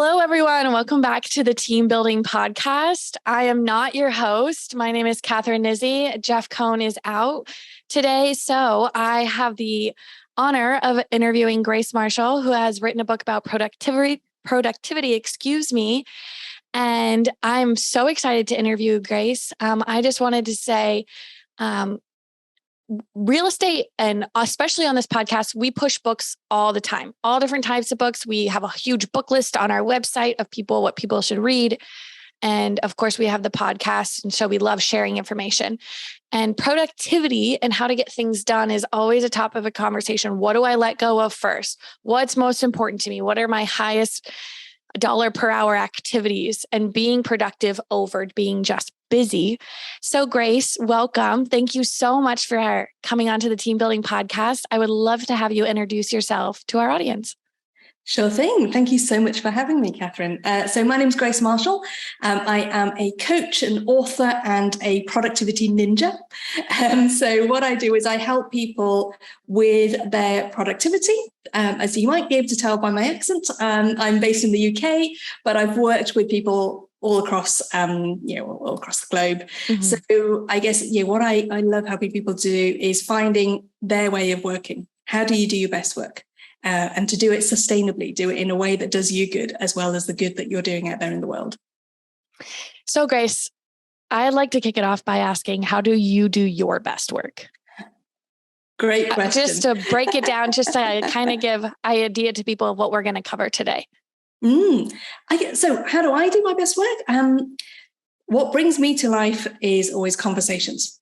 Hello, everyone, and welcome back to the Team Building Podcast. I am not your host. My name is Catherine Nizzi. Jeff Cohn is out today, so I have the honor of interviewing Grace Marshall, who has written a book about productivity, and I'm so excited to interview Grace. I just wanted to say, real estate, and especially on this podcast, we push books all the time, all different types of books. We have a huge book list on our website of what people should read. And of course, we have the podcast. And so we love sharing information. And productivity and how to get things done is always a top of a conversation. What do I let go of first? What's most important to me? What are my highest dollar per hour activities, and being productive over being just busy? So Grace, welcome. Thank you so much for coming onto the Team Building Podcast. I would love to have you introduce yourself to our audience. Sure thing. Thank you so much for having me, Catherine. So my name's Grace Marshall. I am a coach, an author, and a productivity ninja. So what I do is I help people with their productivity. As you might be able to tell by my accent, I'm based in the UK, but I've worked with people all across, all across the globe. Mm-hmm. So I guess, what I love helping people do is finding their way of working. How do you do your best work? And to do it sustainably, do it in a way that does you good, as well as the good that you're doing out there in the world. So Grace, I'd like to kick it off by asking, how do you do your best work? Great question. Just to break it down, just to kind of give an idea to people of what we're going to cover today. So how do I do my best work? What brings me to life is always conversations.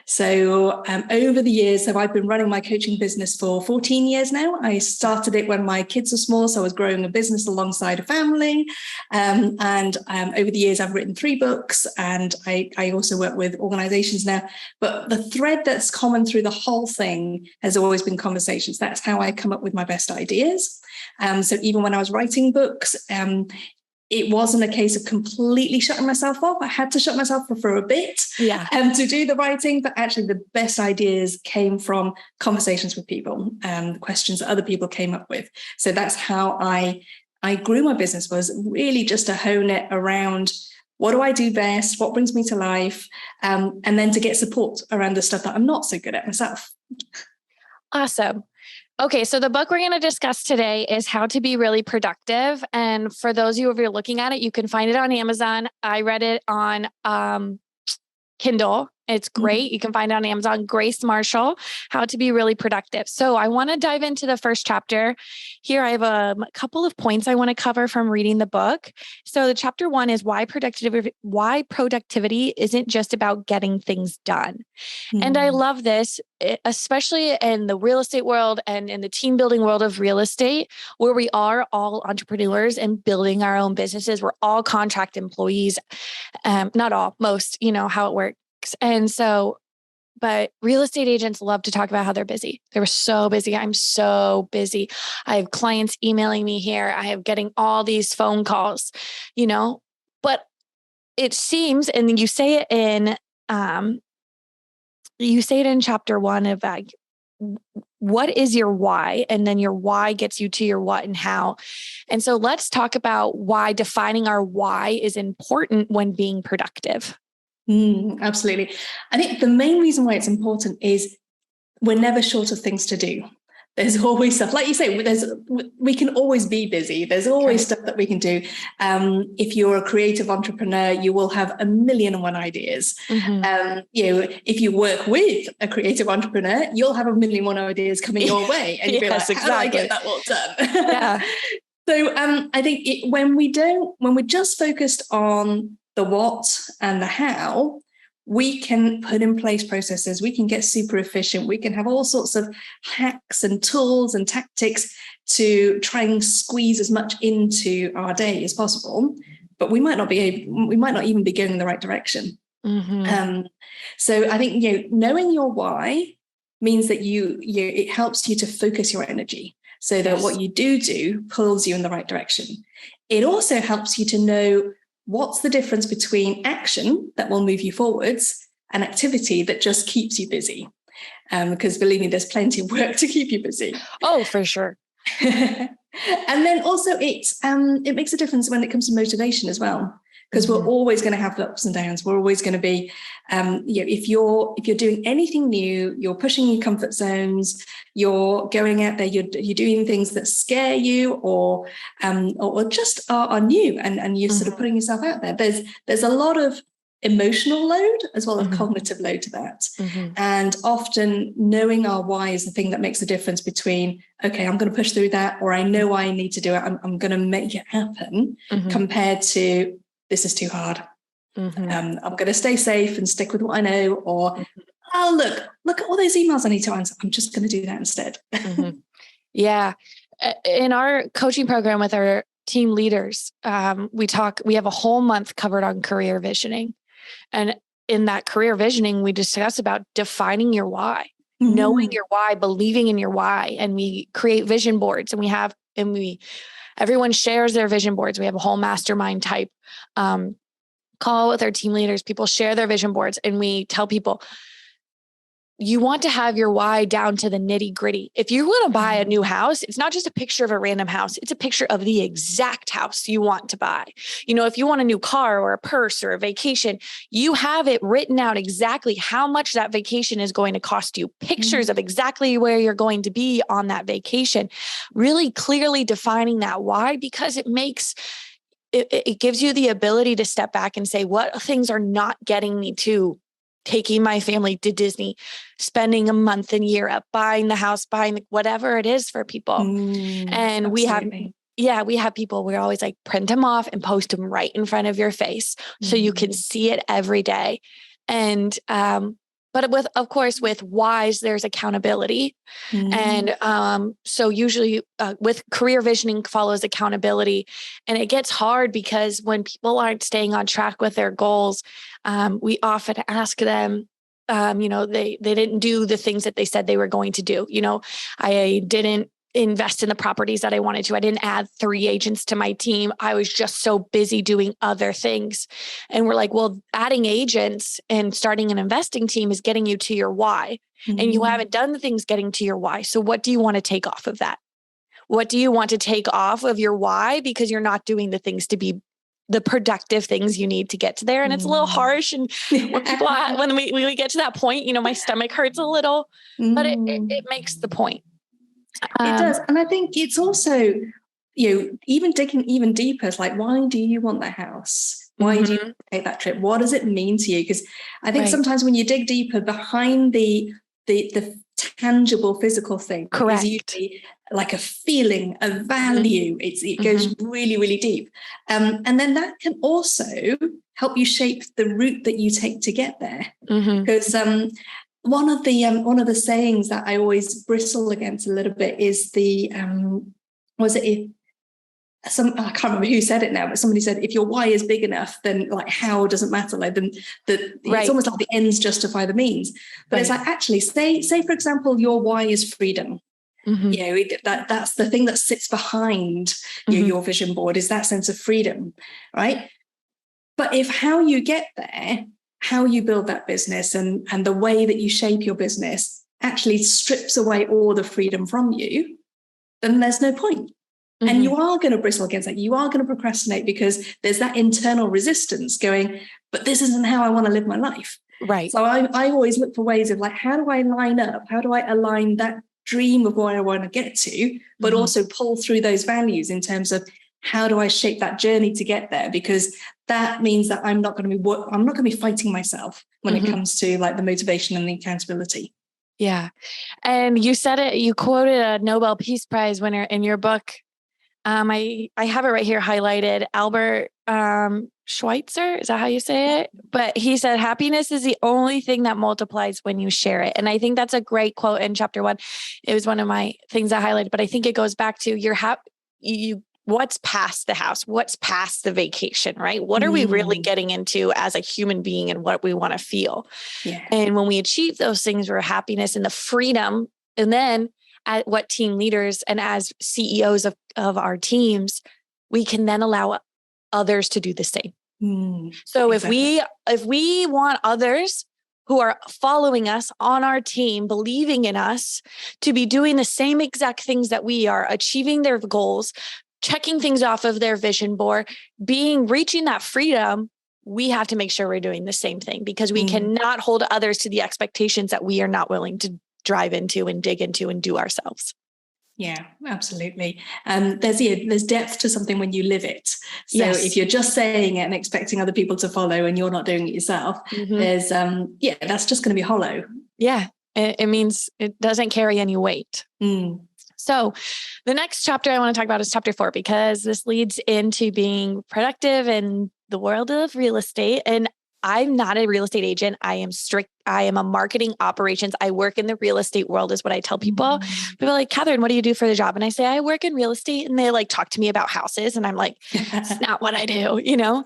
So over the years, I've been running my coaching business for 14 years now. I started it when my kids were small, so I was growing a business alongside a family. And over the years, I've written 3 books, and I also work with organizations now. But the thread that's common through the whole thing has always been conversations. That's how I come up with my best ideas. So even when I was writing books, it wasn't a case of completely shutting myself off. I had to shut myself off for a bit to do the writing, but actually the best ideas came from conversations with people and questions that other people came up with. So that's how I grew my business, was really just to hone it around what do I do best, what brings me to life, and then to get support around the stuff that I'm not so good at myself. Awesome. Okay, so the book we're going to discuss today is How to Be Really Productive. And for those of you who are looking at it, you can find it on Amazon. I read it on Kindle. It's great. Mm-hmm. You can find it on Amazon. Grace Marshall, How to Be Really Productive. So I want to dive into the first chapter. Here I have a couple of points I want to cover from reading the book. So the chapter 1 is why productivity isn't just about getting things done. Mm-hmm. And I love this, especially in the real estate world and in the team building world of real estate, where we are all entrepreneurs and building our own businesses. We're all contract employees. Not all, most, how it works. And so, but real estate agents love to talk about how they're busy. They're so busy. I'm so busy. I have clients emailing me here. I have getting all these phone calls, but it seems, and you say it in chapter 1 of what is your why? And then your why gets you to your what and how. And so let's talk about why defining our why is important when being productive. Absolutely. I think the main reason why it's important is we're never short of things to do. There's always stuff, like you say, we can always be busy. There's always stuff that we can do. If you're a creative entrepreneur, you will have 1,000,001 ideas. Mm-hmm. If you work with a creative entrepreneur, you'll have 1,000,001 ideas coming your way. And you'll be like, how do I get that all done? Yeah. So I think when we're just focused on the what and the how, we can put in place processes, we can get super efficient, we can have all sorts of hacks and tools and tactics to try and squeeze as much into our day as possible, but we might not even be going in the right direction. Mm-hmm. So I think, knowing your why means that it helps you to focus your energy so that what you do pulls you in the right direction. It also helps you to know what's the difference between action that will move you forwards and activity that just keeps you busy. Because believe me, there's plenty of work to keep you busy. Oh, for sure. And then also it makes a difference when it comes to motivation as well, because we're always going to have ups and downs. We're always going to be, if you're doing anything new, you're pushing your comfort zones, you're going out there, you're doing things that scare you or just are new, and you're sort of putting yourself out there. There's a lot of emotional load as well as cognitive load to that. And often knowing our why is the thing that makes the difference between, okay, I'm going to push through that, or I know I need to do it. I'm going to make it happen, compared to this is too hard. I'm going to stay safe and stick with what I know, or, oh, look at all those emails I need to answer. I'm just going to do that instead. Yeah. In our coaching program with our team leaders, we have a whole month covered on career visioning. And in that career visioning, we discuss about defining your why, knowing your why, believing in your why. And we create vision boards, and everyone shares their vision boards. We have a whole mastermind type call with our team leaders. People share their vision boards, and we tell people, you want to have your why down to the nitty gritty. If you want to buy a new house, it's not just a picture of a random house. It's a picture of the exact house you want to buy. If you want a new car or a purse or a vacation, you have it written out exactly how much that vacation is going to cost you. Pictures of exactly where you're going to be on that vacation, really clearly defining that why, because it gives you the ability to step back and say, what things are not getting me to taking my family to Disney, spending a month in Europe, buying the house, whatever it is for people. And absolutely. we have people, we're always like, print them off and post them right in front of your face so you can see it every day. And, but of course, with whys, there's accountability. And so usually with career visioning follows accountability. And it gets hard because when people aren't staying on track with their goals, we often ask them, they didn't do the things that they said they were going to do. I didn't invest in the properties that I wanted to. I didn't add 3 agents to my team. I was just so busy doing other things. And we're like, well, adding agents and starting an investing team is getting you to your why. And you haven't done the things getting to your why. So what do you want to take off of that? What do you want to take off of your why? Because you're not doing the things to be the productive things you need to get to there. And it's a little harsh. And when people, when we get to that point, my stomach hurts a little, but it makes the point. It does. And I think it's also, even digging even deeper, it's like, why do you want that house? Why do you take that trip? What does it mean to you? Because I think sometimes when you dig deeper behind the tangible physical thing, correct, is usually like a feeling, a value. It goes really, really deep. And then that can also help you shape the route that you take to get there. Because one of the sayings that I always bristle against a little bit is I can't remember who said it now, but somebody said, if your why is big enough, then like how doesn't matter. Like it's almost like the ends justify the means. But it's like, actually, say for example, your why is freedom. That's the thing that sits behind your vision board, is that sense of freedom, right? But if how you get there, how you build that business and the way that you shape your business actually strips away all the freedom from you, then there's no point. And you are going to bristle against that. You are going to procrastinate because there's that internal resistance going, but this isn't how I want to live my life. Right. So I always look for ways of like, how do I line up? How do I align that dream of where I want to get to, but also pull through those values in terms of how do I shape that journey to get there? Because that means that I'm not going to be fighting myself when it comes to like the motivation and the accountability. Yeah. And you said it, you quoted a Nobel Peace Prize winner in your book. I have it right here highlighted, Albert Schweitzer. Is that how you say it? But he said, happiness is the only thing that multiplies when you share it. And I think that's a great quote in chapter 1. It was one of my things I highlighted, but I think it goes back to what's past the house, what's past the vacation, right? What are we really getting into as a human being and what we want to feel? Yeah. And when we achieve those things, we're happiness and the freedom, and then at what team leaders and as CEOs of our teams, we can then allow others to do the same. So exactly. if we want others who are following us on our team, believing in us to be doing the same exact things that we are, achieving their goals, checking things off of their vision board, reaching that freedom, we have to make sure we're doing the same thing, because we cannot hold others to the expectations that we are not willing to drive into and dig into and do ourselves. Yeah, absolutely. There's depth to something when you live it. So Yes. if you're just saying it and expecting other people to follow and you're not doing it yourself, there's that's just going to be hollow. Yeah, it means it doesn't carry any weight. So the next chapter I want to talk about is chapter 4, because this leads into being productive in the world of real estate. And I'm not a real estate agent. I am a marketing operations. I work in the real estate world is what I tell people. People are like, Catherine, what do you do for the job? And I say, I work in real estate. And they like talk to me about houses. And I'm like, it's not what I do,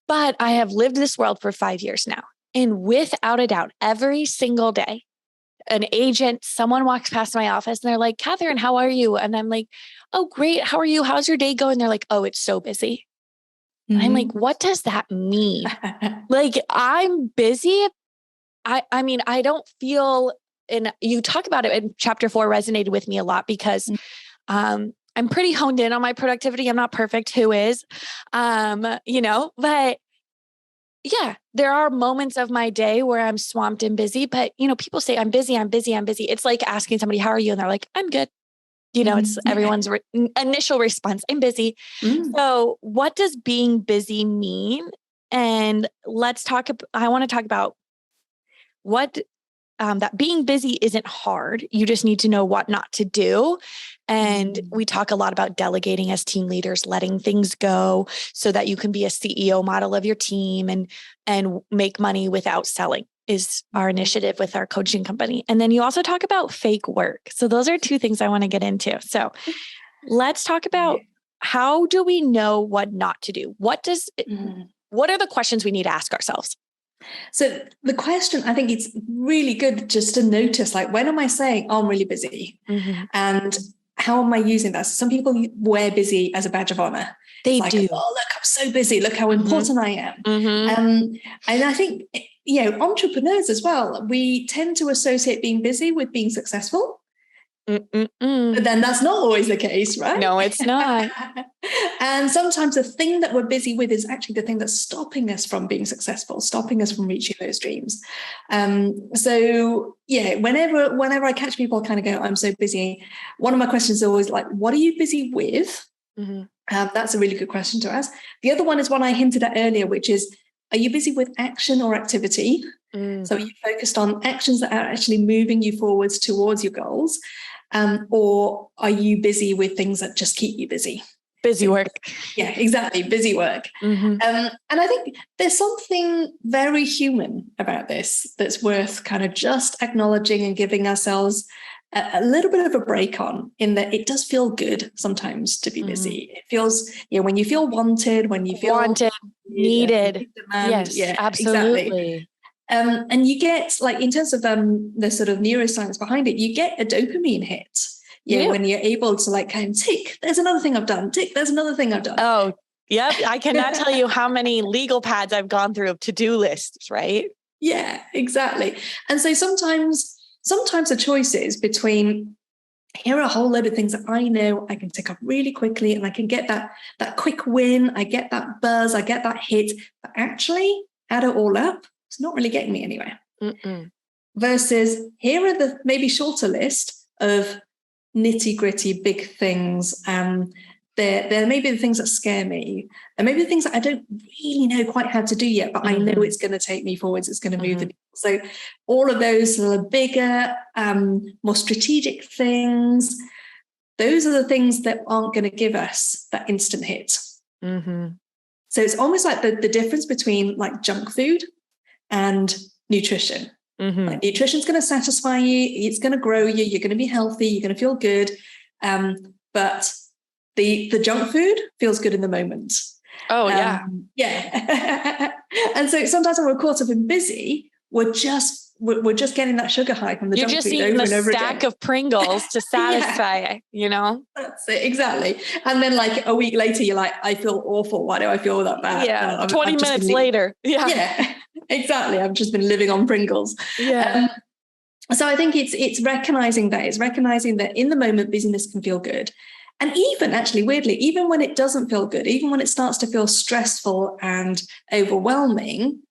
but I have lived this world for 5 years now. And without a doubt, every single day, an agent, someone walks past my office and they're like, Catherine, how are you? And I'm like, oh, great. How are you? How's your day going? They're like, oh, it's so busy. I'm like, what does that mean? Like, I'm busy. I mean, I don't feel, and you talk about it in chapter 4 resonated with me a lot, because I'm pretty honed in on my productivity. I'm not perfect. Who is? But yeah, there are moments of my day where I'm swamped and busy, but people say I'm busy. It's like asking somebody, how are you? And they're like, I'm good. It's everyone's initial response. I'm busy. So what does being busy mean? And I want to talk about what that being busy isn't hard. You just need to know what not to do. And we talk a lot about delegating as team leaders, letting things go so that you can be a CEO model of your team and make money without selling is our initiative with our coaching company. And then you also talk about fake work. So those are 2 things I want to get into. So let's talk about, how do we know what not to do? What are the questions we need to ask ourselves? So the question, I think it's really good just to notice, like, when am I saying, oh, I'm really busy? And how am I using that? So some people wear busy as a badge of honor. They do. Oh, look, I'm so busy. Look how important I am. And I think, entrepreneurs as well, we tend to associate being busy with being successful. But then that's not always the case, right? No, it's not. And sometimes the thing that we're busy with is actually the thing that's stopping us from being successful, stopping us from reaching those dreams. So yeah, whenever I catch people kind of go, I'm so busy, one of my questions is always like, what are you busy with? That's a really good question to ask. The other one is one I hinted at earlier, which is, are you busy with action or activity? So are you focused on actions that are actually moving you forwards towards your goals? Or are you busy with things that just keep you busy? Busy work. Yeah, exactly. Busy work. And I think there's something very human about this that's worth kind of just acknowledging and giving ourselves a little bit of a break on, in that it does feel good sometimes to be busy. It feels, when you feel wanted, when you feel needed. Yes, absolutely. Exactly. And you get, like, in terms of the sort of neuroscience behind it, you get a dopamine hit. When you're able to, like, kind of tick, there's another thing I've done. Tick, there's another thing I've done. Oh, yep. I cannot tell you how many legal pads I've gone through of to-do lists, right? Yeah, exactly. And so sometimes the choices between, here are a whole load of things that I know I can tick off really quickly, and I can get that quick win, I get that buzz, I get that hit, but actually add it all up, it's not really getting me anywhere. Versus, here are the maybe shorter list of nitty gritty big things. There may be the things that scare me, and maybe the things that I don't really know quite how to do yet, but I know it's going to take me forwards, it's going to move the needle. So all of those sort of bigger, more strategic things, those are the things that aren't going to give us that instant hit. So it's almost like the difference between, like, junk food and nutrition. Like, nutrition's going to satisfy you, it's going to grow you, you're going to be healthy, you're going to feel good, but the junk food feels good in the moment. Yeah. And so sometimes when we're caught up in busy, we're just getting that sugar high from the junk food. You're just eating the stack of Pringles to satisfy, That's it, exactly. And then, like, a week later, you're like, I feel awful. Why do I feel that bad? Yeah, 20 minutes later. Yeah, Exactly. I've just been living on Pringles. Yeah. So I think it's recognizing that. It's recognizing that in the moment, busyness can feel good. And even actually, weirdly, even when it doesn't feel good, even when it starts to feel stressful and overwhelming,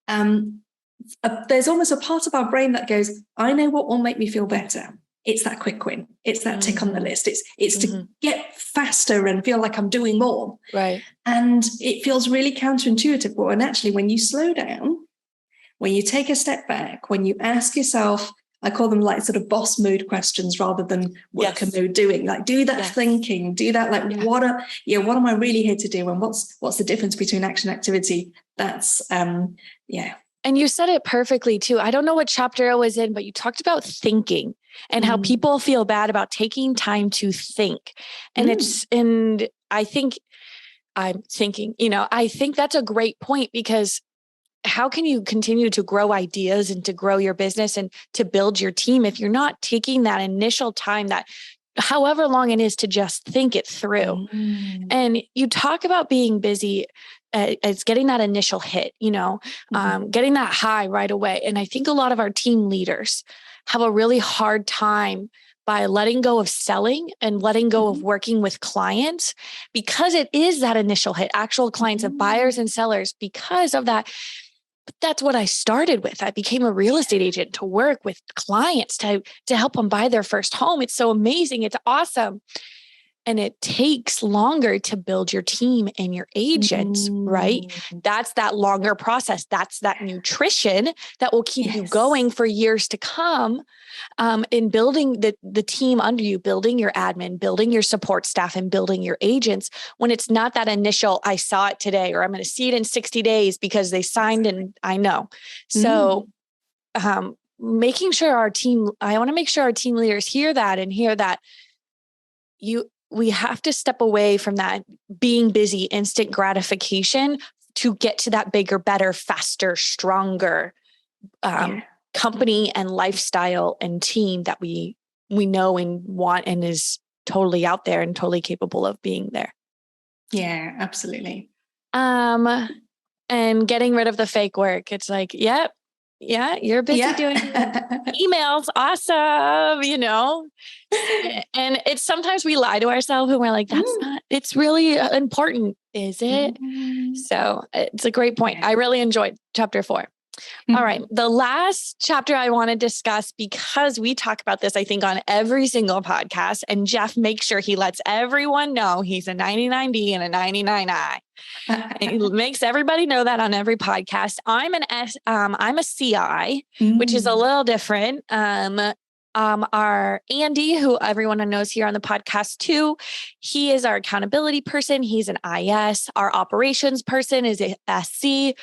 there's almost a part of our brain that goes, I know what will make me feel better. It's that quick win. It's that tick on the list. It's to get faster and feel like I'm doing more. Right. And it feels really counterintuitive. But and actually, when you slow down, when you take a step back, when you ask yourself, I call them like sort of boss mode questions rather than worker mode doing, like do that thinking, do that, like what am I really here to do? And what's the difference between action and activity? That's And you said it perfectly too. I don't know what chapter it was in, but you talked about thinking and how people feel bad about taking time to think. And I think I'm thinking, I think that's a great point, because how can you continue to grow ideas and to grow your business and to build your team if you're not taking that initial time, that however long it is, to just think it through? And you talk about being busy. It's getting that initial hit, getting that high right away. And I think a lot of our team leaders have a really hard time by letting go of selling and letting go of working with clients, because it is that initial hit, actual clients of buyers and sellers, because of that. But that's what I started with. I became a real estate agent to work with clients to help them buy their first home. It's so amazing. It's awesome. And it takes longer to build your team and your agents, right? That's that longer process. That's that nutrition that will keep you going for years to come, in building the team under you, building your admin, building your support staff, and building your agents, when it's not that initial, I saw it today, or I'm going to see it in 60 days because they signed and I know. So making sure I want to make sure our team leaders hear that we have to step away from that being busy, instant gratification, to get to that bigger, better, faster, stronger company and lifestyle and team that we know and want and is totally out there and totally capable of being there. Yeah, absolutely. And getting rid of the fake work. It's like, you're busy doing emails. Awesome. And it's sometimes we lie to ourselves and we're like, it's really important. Is it? So it's a great point. I really enjoyed chapter 4. All right. The last chapter I want to discuss, because we talk about this, I think, on every single podcast, and Jeff makes sure he lets everyone know he's a 99D and a 99I. And he makes everybody know that on every podcast. I'm a CI, which is a little different. Our Andy, who everyone knows here on the podcast too, he is our accountability person. He's an IS. Our operations person is a SC.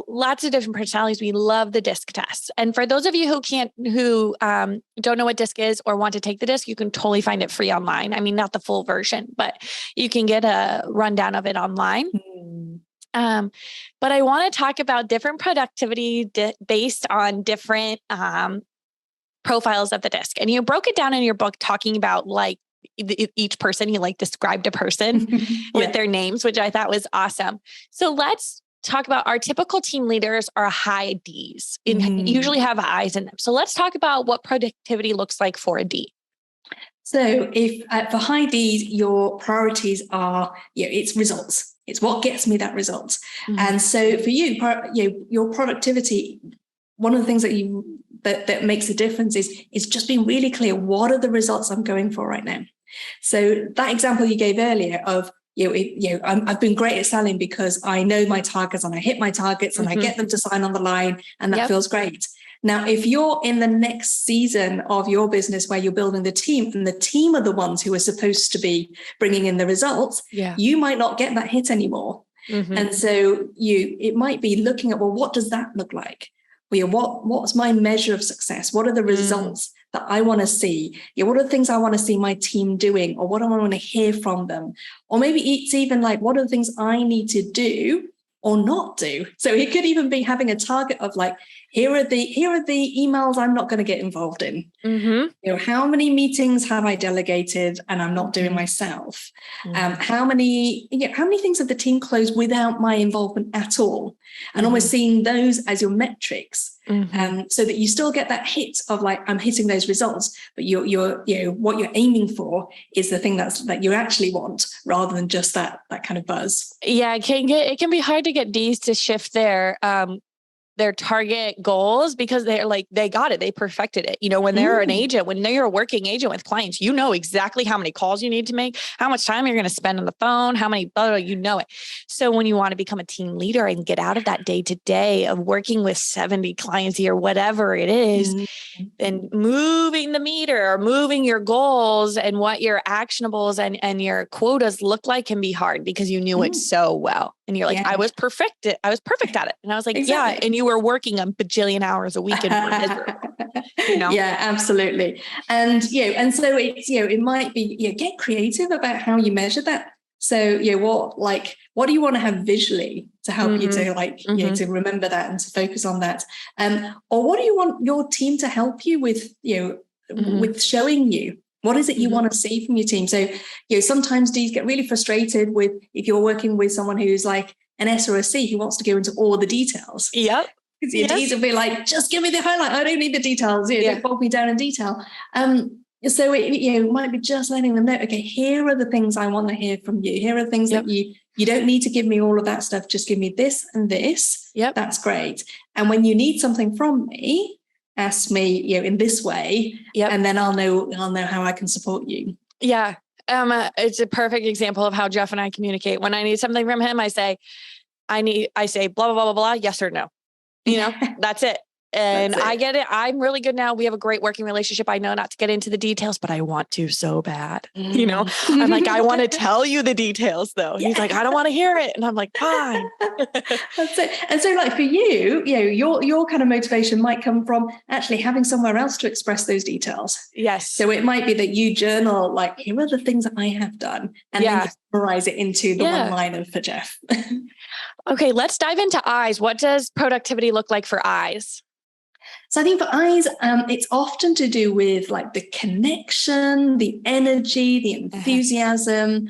Lots of different personalities. We love the DISC test. And for those of you who don't know what DISC is or want to take the DISC, you can totally find it free online. I mean, not the full version, but you can get a rundown of it online. But I want to talk about different productivity based on different profiles of the DISC. And you broke it down in your book, talking about like each person, you described a person with their names, which I thought was awesome. So let's talk about our typical team leaders are high Ds and usually have I's in them. So let's talk about what productivity looks like for a D. So if for high Ds, your priorities are, it's results. It's what gets me that result. And so for you, your productivity, one of the things that makes a difference is just being really clear. What are the results I'm going for right now? So that example you gave earlier of, I've been great at selling because I know my targets and I hit my targets and I get them to sign on the line, and that feels great. Now, if you're in the next season of your business where you're building the team and the team are the ones who are supposed to be bringing in the results, you might not get that hit anymore. And so it might be looking at, well, what does that look like? What's my measure of success? What are the results that I want to see? What are the things I want to see my team doing, or what do I want to hear from them? Or maybe it's even like, what are the things I need to do or not do? So it could even be having a target of like, here are the emails I'm not going to get involved in. Mm-hmm. How many meetings have I delegated and I'm not doing myself? How many things have the team closed without my involvement at all? And almost seeing those as your metrics, so that you still get that hit of like, I'm hitting those results, but you're what you're aiming for is the thing that you actually want, rather than just that kind of buzz. Yeah, it can be hard to get Ds to shift their target goals, because they're like, they got it. They perfected it. When they're an agent, when you're a working agent with clients, exactly how many calls you need to make, how much time you're going to spend on the phone, how many, it. So when you want to become a team leader and get out of that day to day of working with 70 clients a year, whatever it is, and moving the meter or moving your goals and what your actionables and your quotas look like can be hard, because you knew it so well. And you're like, I was perfect at it. And I was like, exactly. And you were working a bajillion hours a week and were miserable. Yeah, absolutely. And, and so it's, it might be, get creative about how you measure that. So, what do you want to have visually to help you to to remember that and to focus on that? Or what do you want your team to help you with, with showing you? What is it you want to see from your team? So, sometimes Ds get really frustrated with, if you're working with someone who's like an S or a C who wants to go into all the details. Yep. Because your Ds will be like, just give me the highlight. I don't need the details. Don't bog me down in detail. So it might be just letting them know, okay, here are the things I want to hear from you. Here are things that you don't need to give me all of that stuff. Just give me this and this. Yep. That's great. And when you need something from me, ask me, in this way, and then I'll know how I can support you. Yeah. It's a perfect example of how Jeff and I communicate. When I need something from him, I say blah, blah, blah, blah, blah, yes or no. That's it. And I get it. I'm really good now. We have a great working relationship. I know not to get into the details, but I want to so bad. I'm like, I want to tell you the details though. He's like, I don't want to hear it. And I'm like, fine. That's it. And so like for you, your kind of motivation might come from actually having somewhere else to express those details. Yes. So it might be that you journal, like, here are the things that I have done. And then you summarize it into the one-liner for Jeff. Okay, let's dive into eyes. What does productivity look like for eyes? So I think for eyes, it's often to do with like the connection, the energy, the enthusiasm.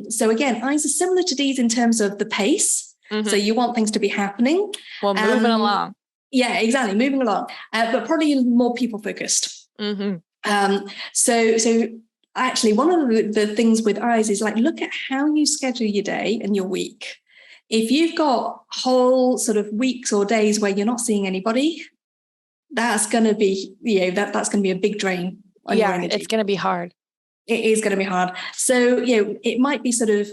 So again, eyes are similar to Ds in terms of the pace. So you want things to be happening. Well, moving along. Yeah, exactly. Moving along, but probably more people focused. So actually one of the things with eyes is like, look at how you schedule your day and your week. If you've got whole sort of weeks or days where you're not seeing anybody, that's going to be, that's going to be a big drain on your energy. It's going to be hard. It is going to be hard. So, it might be sort of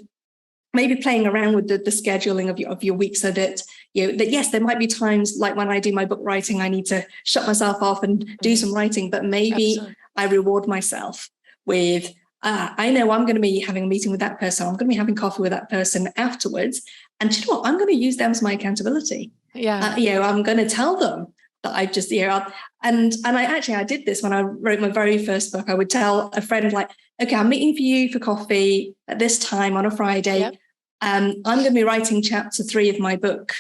maybe playing around with the scheduling of your week, so that, that yes, there might be times like when I do my book writing, I need to shut myself off and do some writing, but maybe I reward myself with, I know I'm going to be having a meeting with that person. I'm going to be having coffee with that person afterwards. And do you know what? I'm going to use them as my accountability. Yeah. I'm going to tell them that I've just, and I did this when I wrote my very first book. I would tell a friend like, okay, I'm meeting for you for coffee at this time on a Friday. Yep. I'm going to be writing chapter 3 of my book.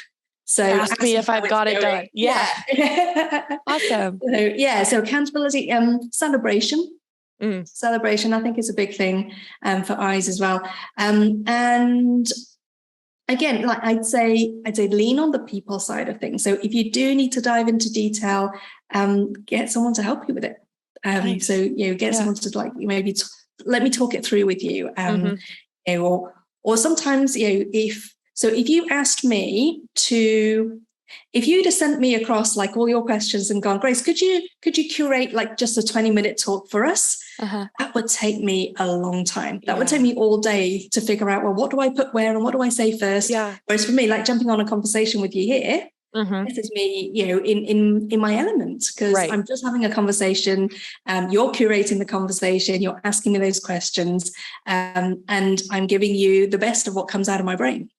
So ask me if I've got it done. Yeah. Awesome. So accountability, celebration. Celebration, I think, is a big thing for eyes as well. And again, like I'd say lean on the people side of things. So if you do need to dive into detail, get someone to help you with it. Nice. So get someone to like maybe let me talk it through with you. Or sometimes if you asked me to. If you'd have sent me across like all your questions and gone, Grace, could you curate like just a 20-minute talk for us? That would take me a long time. That would take me all day to figure out, well, what do I put where and what do I say first? Yeah. Whereas for me, like jumping on a conversation with you here, this is me, in my element, because I'm just having a conversation. You're curating the conversation. You're asking me those questions, and I'm giving you the best of what comes out of my brain.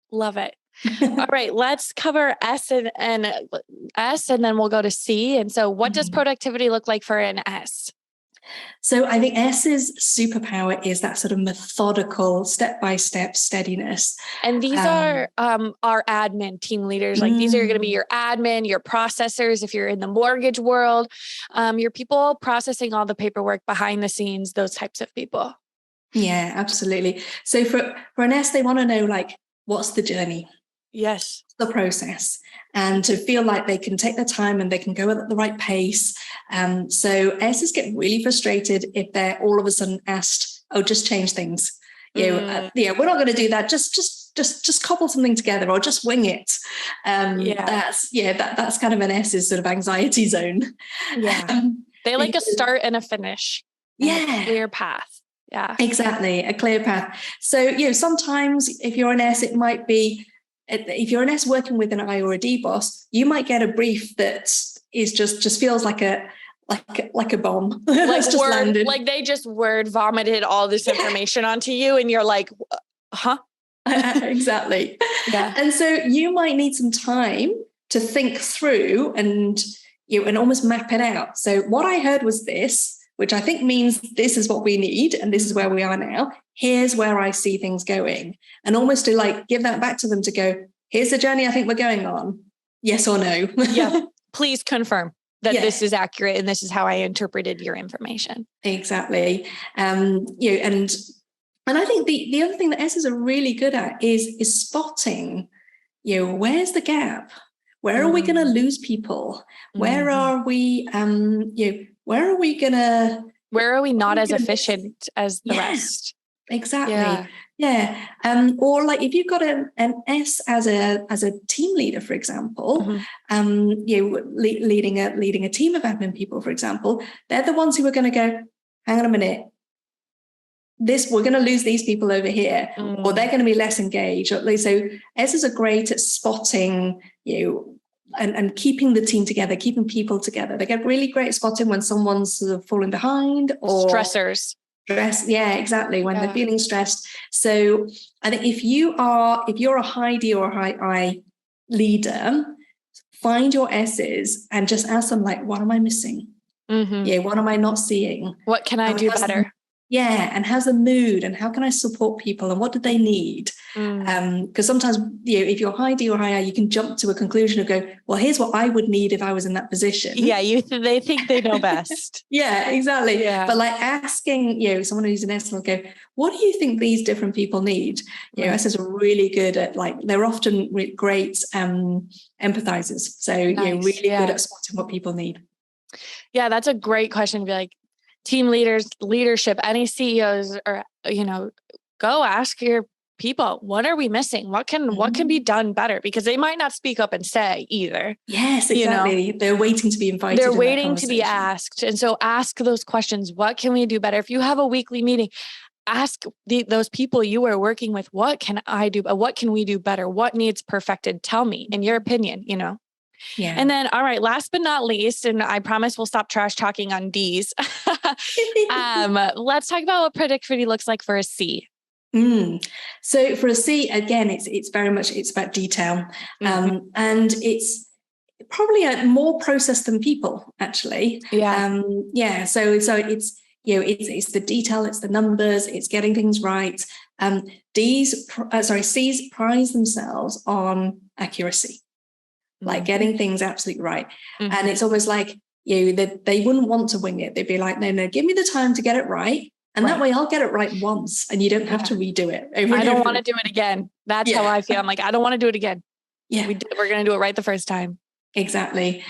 Love it. All right, let's cover S and then we'll go to C. And so what does productivity look like for an S? So I think S's superpower is that sort of methodical, step-by-step steadiness. And these are our admin team leaders. Like these are going to be your admin, your processors. If you're in the mortgage world, your people processing all the paperwork behind the scenes, those types of people. Yeah, absolutely. So for an S, they want to know, like, what's the journey? Yes. The process, and to feel like they can take their time and they can go at the right pace. So S's get really frustrated if they're all of a sudden asked, "Oh, just change things." Yeah, we're not going to do that. Just cobble something together or just wing it. That's kind of an S's sort of anxiety zone. Yeah, they like a start and a finish. Yeah, a clear path. Yeah, exactly, a clear path. So sometimes if you're an S, it might be. If you're an S working with an I or a D boss, you might get a brief that is just feels like a bomb. Like just landed. Like they just word vomited all this information onto you, and you're like, huh? Exactly. Yeah. And so you might need some time to think through and almost map it out. So what I heard was this, which I think means this is what we need, and this is where we are now. Here's where I see things going. And almost to like give that back to them to go, here's the journey I think we're going on. Yes or no? Yeah. Please confirm that this is accurate and this is how I interpreted your information. Exactly. And I think the other thing that S's are really good at is spotting, where's the gap? Where are we going to lose people? Where are we, where are we not as efficient as the rest? Exactly. Yeah. Or like if you've got an S as a team leader, for example, leading a team of admin people, for example, they're the ones who are going to go, hang on a minute, we're going to lose these people over here, or they're going to be less engaged. So S's are great at spotting, and keeping the team together, keeping people together. They get really great at spotting when someone's sort of falling behind or stressors. Yeah, exactly. When they're feeling stressed. So I think if you're a high D or a high I leader, find your S's and just ask them, like, what am I missing? What am I not seeing? What can I do better? And how's the mood, and how can I support people, and what do they need? Because sometimes, if you're high D or high I, you can jump to a conclusion of go, well, here's what I would need if I was in that position. Yeah, they think they know best. Yeah, exactly. Yeah. But like asking, someone who's an S will go, what do you think these different people need? S's are really good at, like, they're often great empathizers. So really good at spotting what people need. Yeah, that's a great question to be like, team leaders, leadership, any CEOs, or, go ask your people, what are we missing? What can be done better? Because they might not speak up and say either. Yes, exactly. They're waiting to be invited. They're waiting to be asked. And so ask those questions. What can we do better? If you have a weekly meeting, ask those people you are working with, what can I do? What can we do better? What needs perfected? Tell me, in your opinion, Yeah. And then, all right, last but not least, and I promise we'll stop trash talking on D's. Let's talk about what productivity looks like for a C. So for a C, again, it's very much, it's about detail. And it's probably more process than people, actually. Yeah. So it's it's the detail, it's the numbers, it's getting things right. C's prize themselves on accuracy. Like getting things absolutely right. And it's almost like, they wouldn't want to wing it. They'd be like, no, give me the time to get it right. And that way I'll get it right once and you don't have to redo it. I don't want to do it again. That's how I feel. I'm like, I don't want to do it again. Yeah. We're going to do it right the first time. Exactly.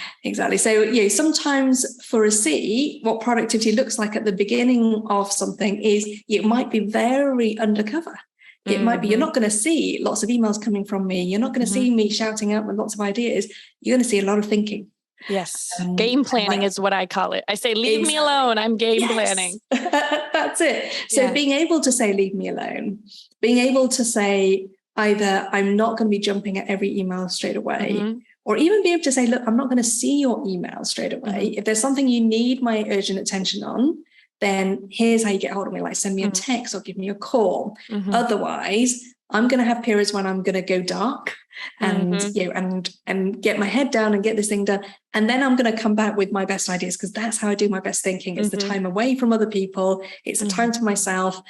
So, sometimes for a C, what productivity looks like at the beginning of something is it might be very undercover. It might be, you're not going to see lots of emails coming from me. You're not going to see me shouting out with lots of ideas. You're going to see a lot of thinking. Yes. Game planning is what I call it. I say, leave me alone. I'm game planning. That's it. So being able to say, leave me alone, being able to say either I'm not going to be jumping at every email straight away, or even be able to say, look, I'm not going to see your email straight away. If there's something you need my urgent attention on, then here's how you get hold of me, like send me a text or give me a call. Otherwise, I'm going to have periods when I'm going to go dark and and get my head down and get this thing done. And then I'm going to come back with my best ideas, because that's how I do my best thinking. It's the time away from other people. It's the time to myself.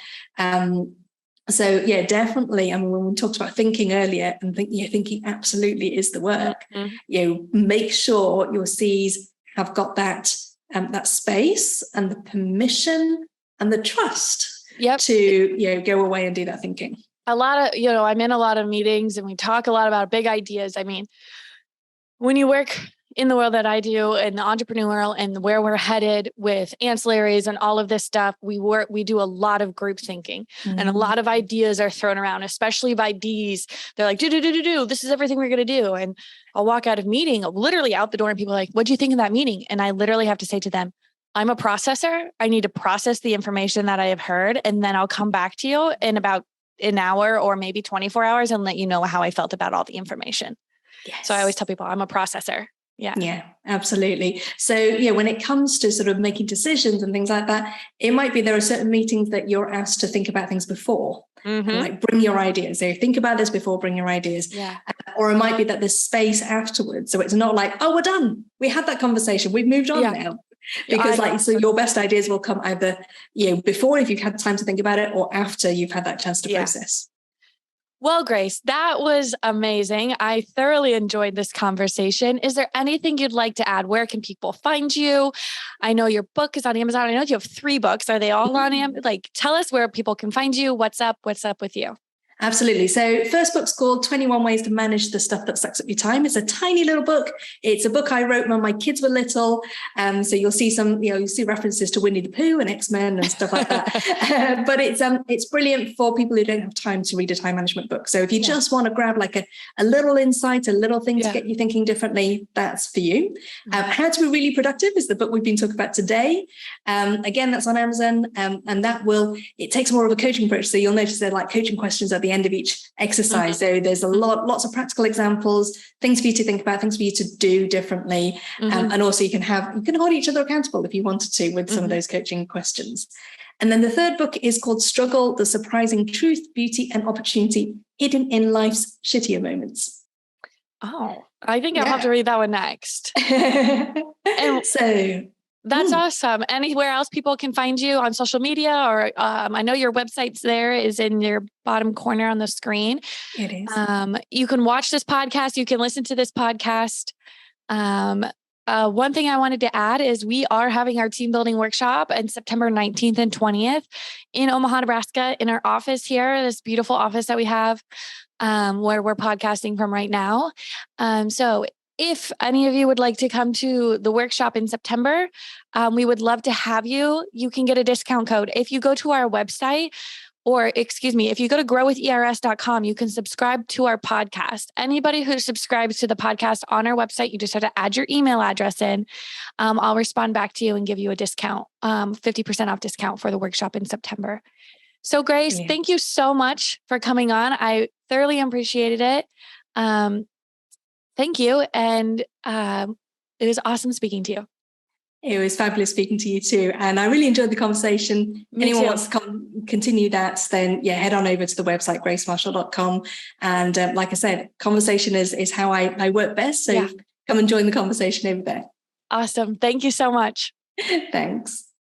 So yeah, definitely. I mean, when we talked about thinking earlier, and thinking absolutely is the work. Make sure your C's have got that space and the permission and the trust to go away and do that thinking. A lot of, I'm in a lot of meetings and we talk a lot about big ideas. I mean, when you work in the world that I do, and the entrepreneurial and where we're headed with ancillaries and all of this stuff, we do a lot of group thinking, and a lot of ideas are thrown around, especially by Ds. They're like, do, this is everything we're going to do. And I'll walk out of meeting, literally out the door, and people are like, what'd you think of that meeting? And I literally have to say to them, I'm a processor. I need to process the information that I have heard. And then I'll come back to you in about an hour or maybe 24 hours and let you know how I felt about all the information. Yes. So I always tell people I'm a processor. Yeah, absolutely. So, when it comes to sort of making decisions and things like that, it might be there are certain meetings that you're asked to think about things before, like bring your ideas. So think about this before, bring your ideas. Or it might be that there's space afterwards. So it's not like, oh, we're done. We had that conversation. We've moved on now. Because so your best ideas will come either, before, if you've had time to think about it, or after you've had that chance to process. Well, Grace, that was amazing. I thoroughly enjoyed this conversation. Is there anything you'd like to add? Where can people find you? I know your book is on Amazon. I know you have 3 books. Are they all on Amazon? Like, tell us where people can find you. What's up with you? Absolutely. So first book's called 21 Ways to Manage the Stuff That Sucks Up Your Time. It's a tiny little book. It's a book I wrote when my kids were little. So you'll see you'll see references to Winnie the Pooh and X-Men and stuff like that. But it's brilliant for people who don't have time to read a time management book. So if you just want to grab like a little insight, a little thing to get you thinking differently, that's for you. How to Be Really Productive is the book we've been talking about today. Again, that's on Amazon. And it takes more of a coaching approach. So you'll notice they're like coaching questions at the end of each exercise. So there's lots of practical examples, things for you to think about, things for you to do differently. And also you can hold each other accountable if you wanted to with some of those coaching questions. And then the third book is called Struggle: The Surprising Truth, Beauty and Opportunity Hidden in Life's Shittier Moments. Oh, I think I'll have to read that one next. And so that's awesome. Anywhere else people can find you on social media, or I know your website's there, is in your bottom corner on the screen. It is. You can watch this podcast. You can listen to this podcast. One thing I wanted to add is we are having our team building workshop on September 19th and 20th in Omaha, Nebraska, in our office here, this beautiful office that we have, where we're podcasting from right now. So if any of you would like to come to the workshop in September, we would love to have you. You can get a discount code. If you go to our website, if you go to growwithers.com, you can subscribe to our podcast. Anybody who subscribes to the podcast on our website, you just have to add your email address in. I'll respond back to you and give you a discount, 50% off discount for the workshop in September. So Grace, thank you so much for coming on. I thoroughly appreciated it. Thank you. And it was awesome speaking to you. It was fabulous speaking to you too. And I really enjoyed the conversation. Anyone wants to continue that, then head on over to the website, gracemarshall.com. And like I said, conversation is how I work best. So come and join the conversation over there. Awesome. Thank you so much. Thanks.